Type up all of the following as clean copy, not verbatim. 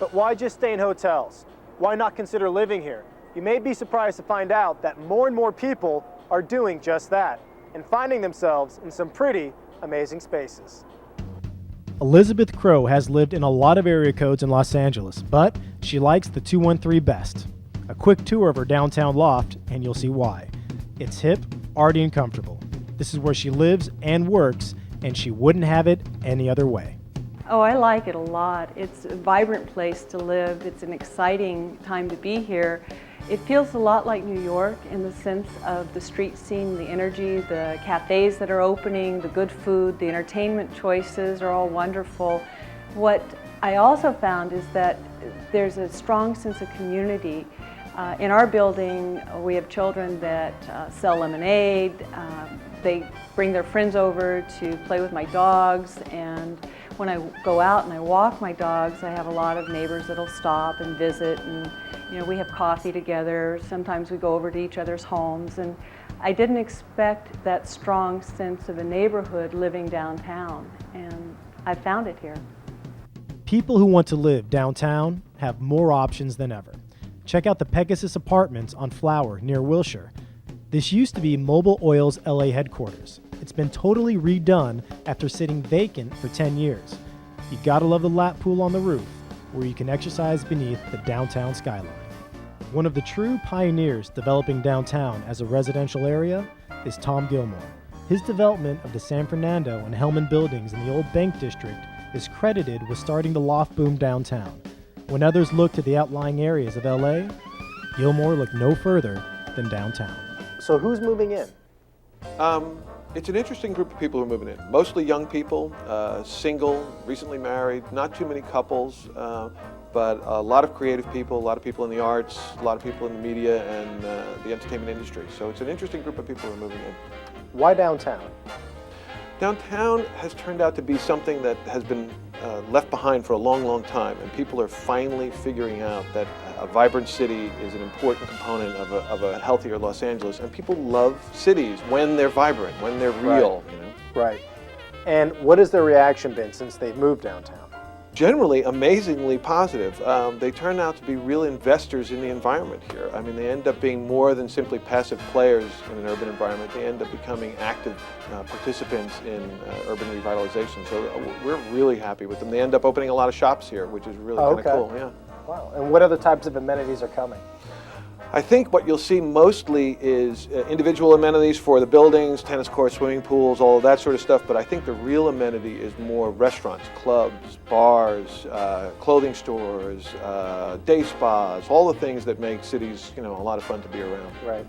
But why just stay in hotels? Why not consider living here? You may be surprised to find out that more and more people are doing just that and finding themselves in some pretty amazing spaces. Elizabeth Crow has lived in a lot of area codes in Los Angeles, but she likes the 213 best. A quick tour of her downtown loft, and you'll see why. It's hip, arty, and comfortable. This is where she lives and works, and she wouldn't have it any other way. Oh, I like it a lot. It's a vibrant place to live. It's an exciting time to be here. It feels a lot like New York in the sense of the street scene, the energy, the cafes that are opening, the good food, the entertainment choices are all wonderful. What I also found is that there's a strong sense of community. In our building, we have children that sell lemonade. They bring their friends over to play with my dogs, and when I go out and I walk my dogs, I have a lot of neighbors that'll stop and visit, and we have coffee together. Sometimes we go over to each other's homes, and I didn't expect that strong sense of a neighborhood living downtown, and I found it here. People who want to live downtown have more options than ever. Check out the Pegasus Apartments on Flower near Wilshire. This used to be Mobil Oil's LA headquarters. It's been totally redone after sitting vacant for 10 years. You gotta love the lap pool on the roof, where you can exercise beneath the downtown skyline. One of the true pioneers developing downtown as a residential area is Tom Gilmore. His development of the San Fernando and Hellman buildings in the old Bank District is credited with starting the loft boom downtown. When others looked to the outlying areas of LA, Gilmore looked no further than downtown. So who's moving in? It's an interesting group of people who are moving in. Mostly young people, single, recently married, not too many couples, but a lot of creative people, a lot of people in the arts, a lot of people in the media and the entertainment industry. So it's an interesting group of people who are moving in. Why downtown? Downtown has turned out to be something that has been left behind for a long, long time, and people are finally figuring out that a vibrant city is an important component of a healthier Los Angeles, and people love cities when they're vibrant, when they're real. Right. And what has their reaction been since they've moved downtown? Generally, amazingly positive. They turn out to be real investors in the environment here. I mean, they end up being more than simply passive players in an urban environment. They end up becoming active participants in urban revitalization. So we're really happy with them. They end up opening a lot of shops here, which is really kind of cool. Yeah. Wow. And what other types of amenities are coming? I think what you'll see mostly is individual amenities for the buildings, tennis courts, swimming pools, all of that sort of stuff, but I think the real amenity is more restaurants, clubs, bars, clothing stores, day spas, all the things that make cities, a lot of fun to be around. Right.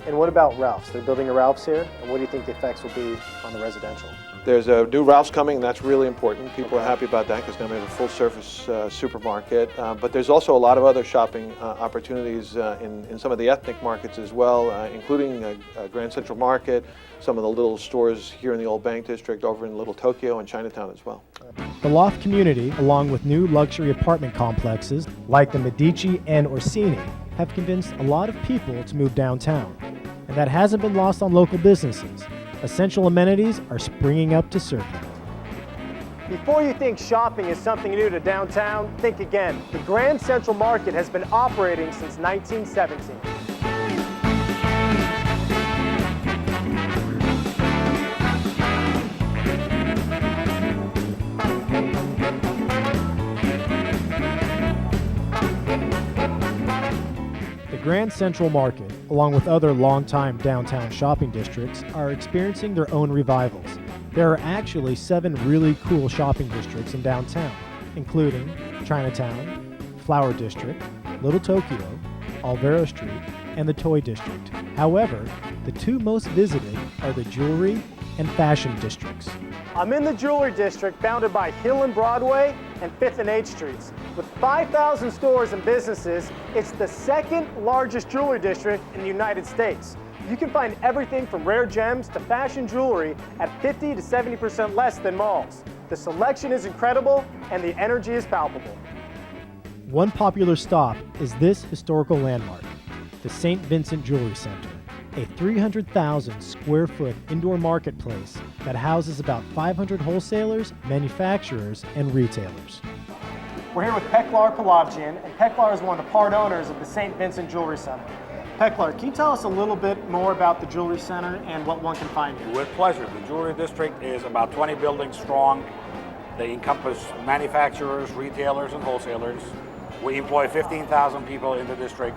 And what about Ralph's? They're building a Ralph's here, and what do you think the effects will be on the residential? There's a new Ralph's coming, and that's really important. People are happy about that because now we have a full-service supermarket. But there's also a lot of other shopping opportunities in some of the ethnic markets as well, including Grand Central Market, some of the little stores here in the Old Bank District, over in Little Tokyo and Chinatown as well. The loft community, along with new luxury apartment complexes like the Medici and Orsini, have convinced a lot of people to move downtown. And that hasn't been lost on local businesses. Essential amenities are springing up to serve them. Before you think shopping is something new to downtown, think again. The Grand Central Market has been operating since 1917. The Grand Central Market, along with other longtime downtown shopping districts, are experiencing their own revivals. There are actually 7 really cool shopping districts in downtown, including Chinatown, Flower District, Little Tokyo, Alvaro Street, and the Toy District. However, the 2 most visited are the jewelry and fashion districts. I'm in the jewelry district bounded by Hill and Broadway and 5th and 8th Streets. With 5,000 stores and businesses, it's the 2nd largest jewelry district in the United States. You can find everything from rare gems to fashion jewelry at 50 to 70% less than malls. The selection is incredible and the energy is palpable. One popular stop is this historical landmark, the St. Vincent Jewelry Center, a 300,000 square foot indoor marketplace that houses about 500 wholesalers, manufacturers, and retailers. We're here with Peklar Palavjian, and Peklar is one of the part owners of the St. Vincent Jewelry Center. Peklar, can you tell us a little bit more about the Jewelry Center and what one can find here? With pleasure. The Jewelry District is about 20 buildings strong. They encompass manufacturers, retailers, and wholesalers. We employ 15,000 people in the district.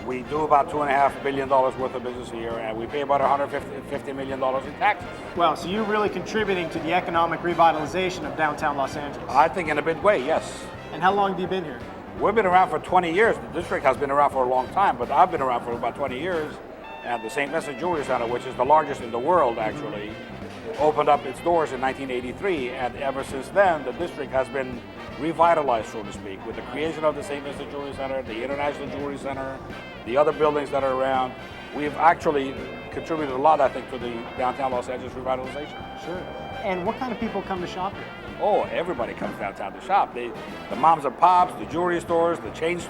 We do about $2.5 billion worth of business a year, and we pay about $150 million in taxes. Wow, so you're really contributing to the economic revitalization of downtown Los Angeles. I think in a big way, yes. And how long have you been here? We've been around for 20 years. The district has been around for a long time, but I've been around for about 20 years. And the St. Vincent Jewelry Center, which is the largest in the world actually, opened up its doors in 1983, and ever since then the district has been revitalized, so to speak, with the creation of the St. Vincent Jewelry Center, the International Jewelry Center, the other buildings that are around. We've actually contributed a lot, I think, to the downtown Los Angeles revitalization. Sure. And what kind of people come to shop here? Oh, everybody comes downtown to shop. The moms and pops, the jewelry stores, the chain stores.